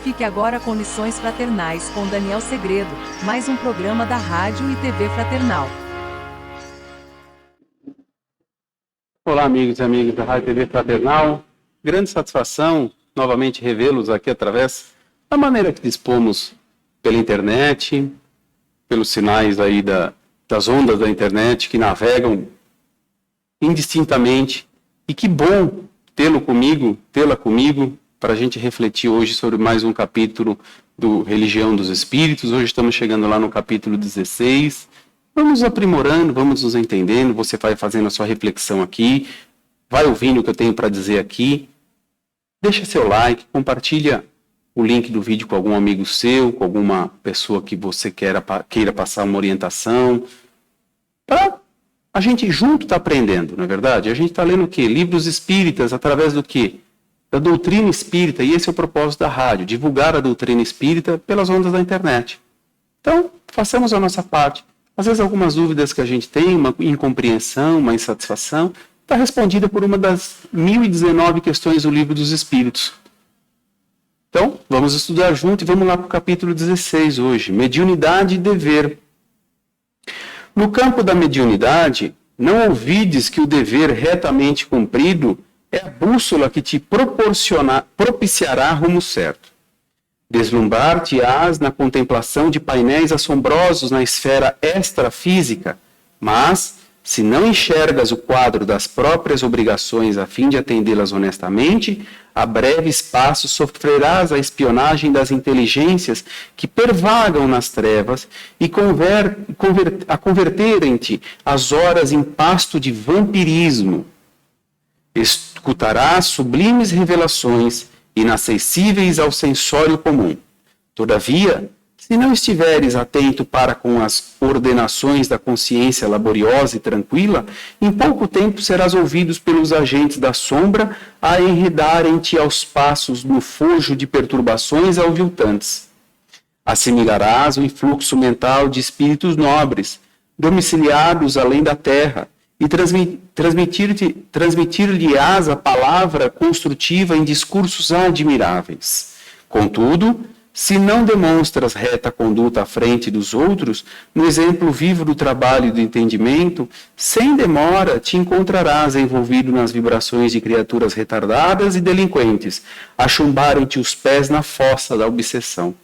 Fique agora com Lições Fraternais com Daniel Segredo, mais um programa da Rádio e TV Fraternal. Olá, amigos e amigas da Rádio e TV Fraternal. Grande satisfação novamente revê-los aqui através da maneira que dispomos pela internet, pelos sinais aí das ondas da internet que navegam indistintamente. E que bom tê-la comigo, para a gente refletir hoje sobre mais um capítulo do Religião dos Espíritos. Hoje estamos chegando lá no capítulo 16. Vamos aprimorando, vamos nos entendendo, você vai fazendo a sua reflexão aqui, vai ouvindo o que eu tenho para dizer aqui. Deixa seu like, compartilha o link do vídeo com algum amigo seu, com alguma pessoa que você queira passar uma orientação, para a gente junto estar aprendendo, não é verdade? A gente está lendo o quê? Livros espíritas, através do quê? Da doutrina espírita, e esse é o propósito da rádio, divulgar a doutrina espírita pelas ondas da internet. Então, façamos a nossa parte. Às vezes algumas dúvidas que a gente tem, uma incompreensão, uma insatisfação, está respondida por uma das 1019 questões do Livro dos Espíritos. Então, vamos estudar junto e vamos lá para o capítulo 16 hoje, Mediunidade e Dever. No campo da mediunidade, não ouvides que o dever retamente cumprido é a bússola que te propiciará rumo certo. Deslumbrar-te-ás na contemplação de painéis assombrosos na esfera extrafísica, mas, se não enxergas o quadro das próprias obrigações a fim de atendê-las honestamente, a breve espaço sofrerás a espionagem das inteligências que pervagam nas trevas e converterem-te as horas em pasto de vampirismo. Escutarás sublimes revelações inacessíveis ao sensório comum. Todavia, se não estiveres atento para com as ordenações da consciência laboriosa e tranquila, em pouco tempo serás ouvido pelos agentes da sombra a enredarem-te aos passos no fojo de perturbações aviltantes. Assimilarás o influxo mental de espíritos nobres, domiciliados além da terra, e transmitir-lhe-ás a palavra construtiva em discursos admiráveis. Contudo, se não demonstras reta conduta à frente dos outros, no exemplo vivo do trabalho e do entendimento, sem demora te encontrarás envolvido nas vibrações de criaturas retardadas e delinquentes, a chumbarem-te os pés na fossa da obsessão.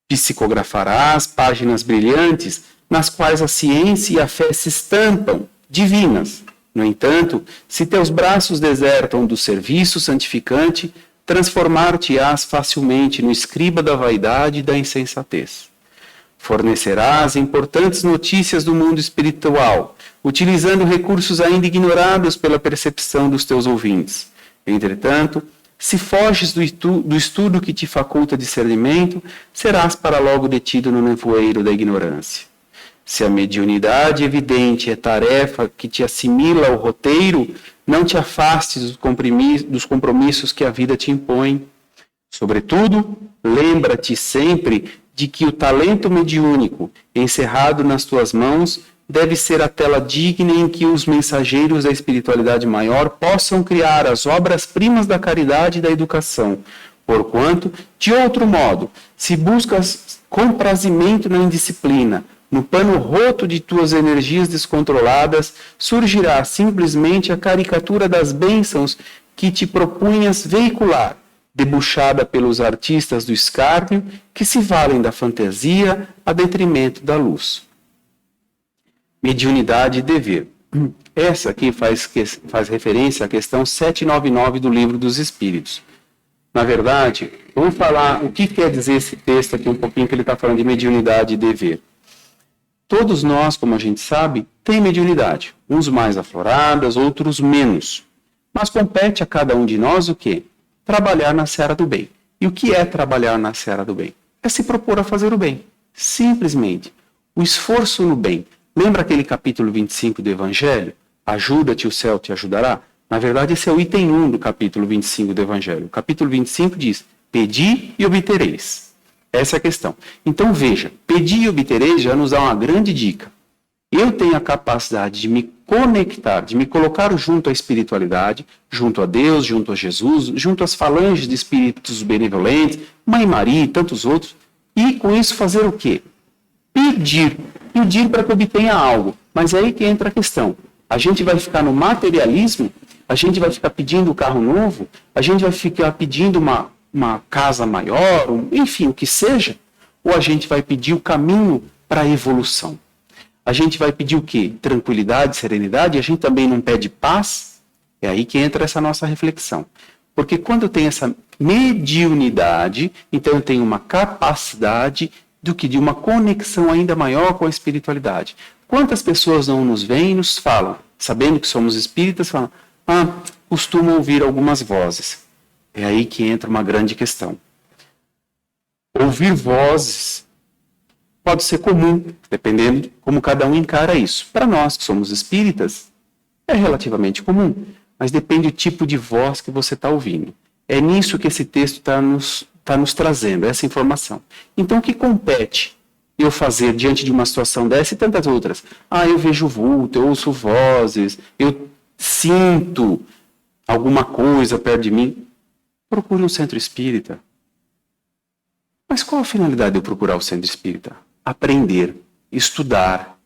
Psicografarás páginas brilhantes, nas quais a ciência e a fé se estampam, divinas. No entanto, se teus braços desertam do serviço santificante, transformar-te-ás facilmente no escriba da vaidade e da insensatez. Fornecerás importantes notícias do mundo espiritual, utilizando recursos ainda ignorados pela percepção dos teus ouvintes. Entretanto, se foges do estudo que te faculta discernimento, serás para logo detido no nevoeiro da ignorância. Se a mediunidade evidente é tarefa que te assimila ao roteiro, não te afastes dos compromissos que a vida te impõe. Sobretudo, lembra-te sempre de que o talento mediúnico, encerrado nas tuas mãos, deve ser a tela digna em que os mensageiros da espiritualidade maior possam criar as obras-primas da caridade e da educação. Porquanto, de outro modo, se buscas comprazimento na indisciplina, no pano roto de tuas energias descontroladas, surgirá simplesmente a caricatura das bênçãos que te propunhas veicular, debuxada pelos artistas do escárnio que se valem da fantasia a detrimento da luz. Mediunidade e dever. Essa aqui faz referência à questão 799 do Livro dos Espíritos. Na verdade, vamos falar o que quer dizer esse texto aqui um pouquinho, que ele está falando de mediunidade e dever. Todos nós, como a gente sabe, tem mediunidade. Uns mais afloradas, outros menos. Mas compete a cada um de nós o quê? Trabalhar na seara do bem. E o que é trabalhar na seara do bem? É se propor a fazer o bem. Simplesmente. O esforço no bem. Lembra aquele capítulo 25 do Evangelho? Ajuda-te, o céu te ajudará? Na verdade, esse é o item 1 do capítulo 25 do Evangelho. O capítulo 25 diz, pedi e obtereis. Essa é a questão. Então veja, pedir e obtereis já nos dá uma grande dica. Eu tenho a capacidade de me conectar, de me colocar junto à espiritualidade, junto a Deus, junto a Jesus, junto às falanges de espíritos benevolentes, Mãe Maria e tantos outros, e com isso fazer o quê? Pedir para que obtenha algo. Mas é aí que entra a questão. A gente vai ficar no materialismo, a gente vai ficar pedindo um carro novo, a gente vai ficar pedindo uma casa maior, enfim, o que seja, ou a gente vai pedir o caminho para a evolução. A gente vai pedir o quê? Tranquilidade, serenidade, a gente também não pede paz? É aí que entra essa nossa reflexão. Porque quando tem essa mediunidade, então eu tenho uma capacidade de uma conexão ainda maior com a espiritualidade. Quantas pessoas não nos veem e nos falam, sabendo que somos espíritas, falam, costumo ouvir algumas vozes. É aí que entra uma grande questão. Ouvir vozes pode ser comum, dependendo de como cada um encara isso. Para nós que somos espíritas, é relativamente comum, mas depende do tipo de voz que você está ouvindo. É nisso que esse texto está nos trazendo, essa informação. Então, o que compete eu fazer diante de uma situação dessa e tantas outras? Eu vejo vulto, eu ouço vozes, eu sinto alguma coisa perto de mim. Procure um centro espírita. Mas qual a finalidade de eu procurar o centro espírita? Aprender, estudar,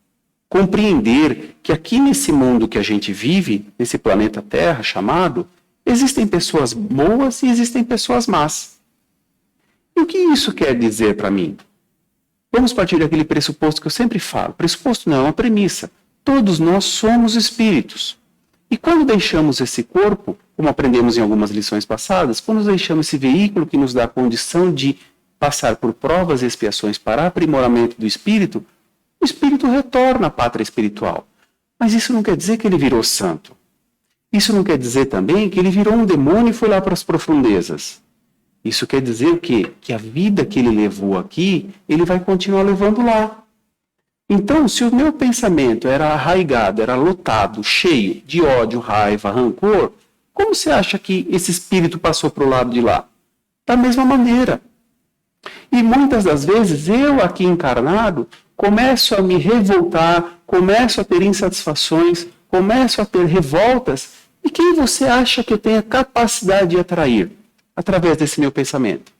compreender que aqui nesse mundo que a gente vive, nesse planeta Terra chamado, existem pessoas boas e existem pessoas más. E o que isso quer dizer para mim? Vamos partir daquele pressuposto que eu sempre falo. Pressuposto não, é uma premissa. Todos nós somos espíritos. E quando deixamos esse corpo, como aprendemos em algumas lições passadas, quando deixamos esse veículo que nos dá a condição de passar por provas e expiações para aprimoramento do espírito, o espírito retorna à pátria espiritual. Mas isso não quer dizer que ele virou santo. Isso não quer dizer também que ele virou um demônio e foi lá para as profundezas. Isso quer dizer o quê? Que a vida que ele levou aqui, ele vai continuar levando lá. Então, se o meu pensamento era arraigado, era lotado, cheio de ódio, raiva, rancor, como você acha que esse espírito passou para o lado de lá? Da mesma maneira. E muitas das vezes, eu aqui encarnado, começo a me revoltar, começo a ter insatisfações, começo a ter revoltas. E quem você acha que eu tenho a capacidade de atrair através desse meu pensamento?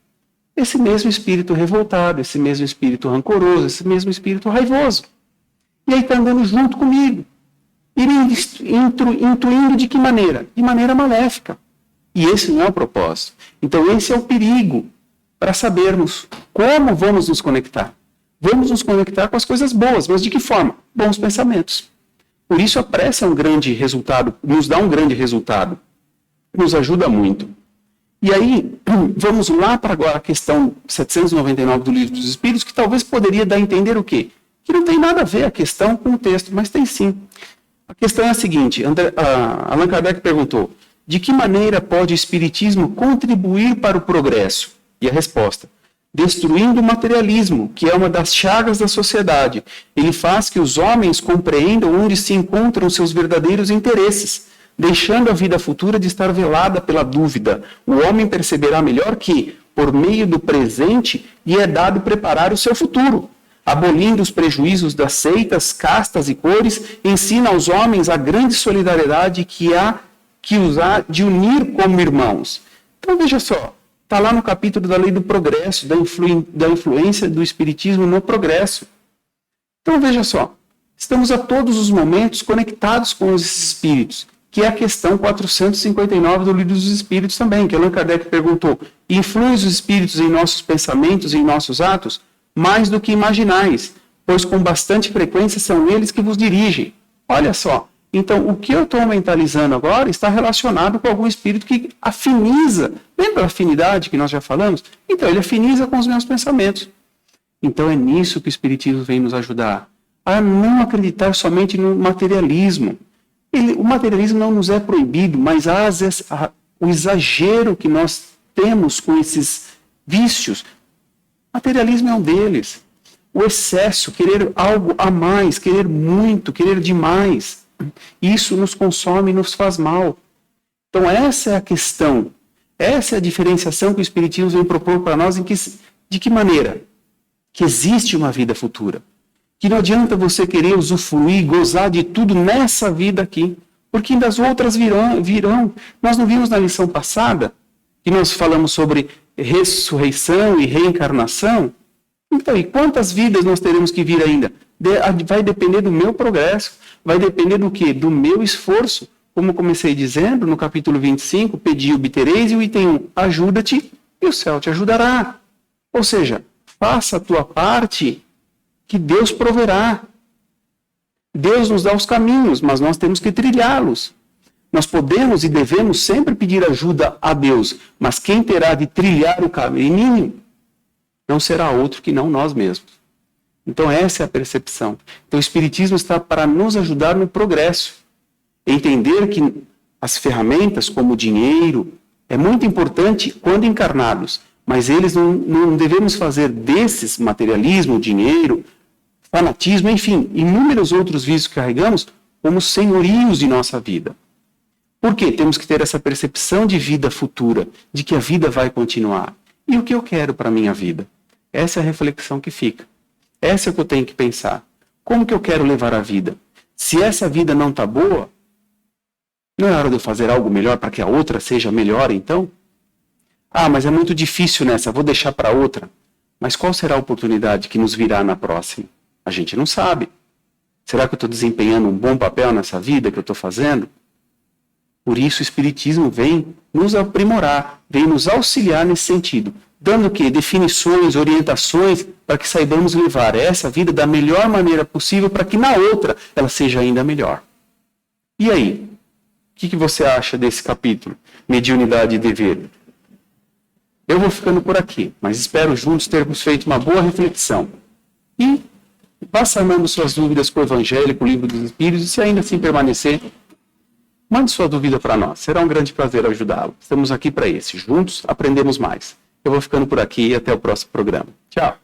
Esse mesmo espírito revoltado, esse mesmo espírito rancoroso, esse mesmo espírito raivoso. E aí está andando junto comigo. E me intuindo de que maneira? De maneira maléfica. E esse não é o propósito. Então esse é o perigo para sabermos como vamos nos conectar. Vamos nos conectar com as coisas boas, mas de que forma? Bons pensamentos. Por isso a prece é um grande resultado, nos dá um grande resultado. Nos ajuda muito. E aí, vamos lá para agora a questão 799 do Livro dos Espíritos, que talvez poderia dar a entender o quê? Que não tem nada a ver a questão com o texto, mas tem sim. A questão é a seguinte, Allan Kardec perguntou, de que maneira pode o Espiritismo contribuir para o progresso? E a resposta, destruindo o materialismo, que é uma das chagas da sociedade. Ele faz que os homens compreendam onde se encontram seus verdadeiros interesses, deixando a vida futura de estar velada pela dúvida. O homem perceberá melhor que, por meio do presente, lhe é dado preparar o seu futuro. Abolindo os prejuízos das seitas, castas e cores, ensina aos homens a grande solidariedade que os há de unir como irmãos. Então veja só, está lá no capítulo da lei do progresso, da influência do Espiritismo no progresso. Então veja só, estamos a todos os momentos conectados com esses espíritos, que é a questão 459 do Livro dos Espíritos também, que Allan Kardec perguntou, influem os espíritos em nossos pensamentos e em nossos atos? Mais do que imaginais, pois com bastante frequência são eles que vos dirigem. Olha só, então o que eu estou mentalizando agora está relacionado com algum espírito que afiniza. Lembra a afinidade que nós já falamos? Então ele afiniza com os meus pensamentos. Então é nisso que o Espiritismo vem nos ajudar, a não acreditar somente no materialismo. O materialismo não nos é proibido, mas o exagero que nós temos com esses vícios, materialismo é um deles. O excesso, querer algo a mais, querer muito, querer demais, isso nos consome e nos faz mal. Então essa é a questão, essa é a diferenciação que o Espiritismo vem propor para nós, de que maneira? Que existe uma vida futura. Que não adianta você querer usufruir, gozar de tudo nessa vida aqui, porque ainda as outras virão. Nós não vimos na lição passada que nós falamos sobre ressurreição e reencarnação? Então, e quantas vidas nós teremos que vir ainda? Vai depender do meu progresso, vai depender do quê? Do meu esforço. Como comecei dizendo, no capítulo 25, pedi e obtereis, e o item 1, ajuda-te e o céu te ajudará. Ou seja, faça a tua parte que Deus proverá. Deus nos dá os caminhos, mas nós temos que trilhá-los. Nós podemos e devemos sempre pedir ajuda a Deus, mas quem terá de trilhar o caminho não será outro que não nós mesmos. Então essa é a percepção. Então o Espiritismo está para nos ajudar no progresso. Entender que as ferramentas como o dinheiro é muito importante quando encarnados, mas eles não devemos fazer desses materialismo, dinheiro, fanatismo, enfim, inúmeros outros vícios que carregamos como senhorios de nossa vida. Por quê? Temos que ter essa percepção de vida futura, de que a vida vai continuar. E o que eu quero para a minha vida? Essa é a reflexão que fica. Essa é o que eu tenho que pensar. Como que eu quero levar a vida? Se essa vida não está boa, não é hora de eu fazer algo melhor para que a outra seja melhor, então? Ah, mas é muito difícil nessa, vou deixar para outra. Mas qual será a oportunidade que nos virá na próxima? A gente não sabe. Será que eu estou desempenhando um bom papel nessa vida que eu estou fazendo? Por isso o Espiritismo vem nos aprimorar, vem nos auxiliar nesse sentido, dando o quê? Definições, orientações, para que saibamos levar essa vida da melhor maneira possível, para que na outra ela seja ainda melhor. E aí? O que você acha desse capítulo? Mediunidade e dever. Eu vou ficando por aqui, mas espero juntos termos feito uma boa reflexão. E vá sanando suas dúvidas com o Evangelho, com o Livro dos Espíritos, e se ainda assim permanecer, mande sua dúvida para nós. Será um grande prazer ajudá-lo. Estamos aqui para isso. Juntos aprendemos mais. Eu vou ficando por aqui e até o próximo programa. Tchau.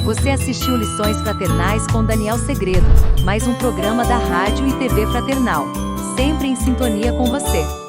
Você assistiu Lições Fraternais com Daniel Segredo, mais um programa da Rádio e TV Fraternal, sempre em sintonia com você.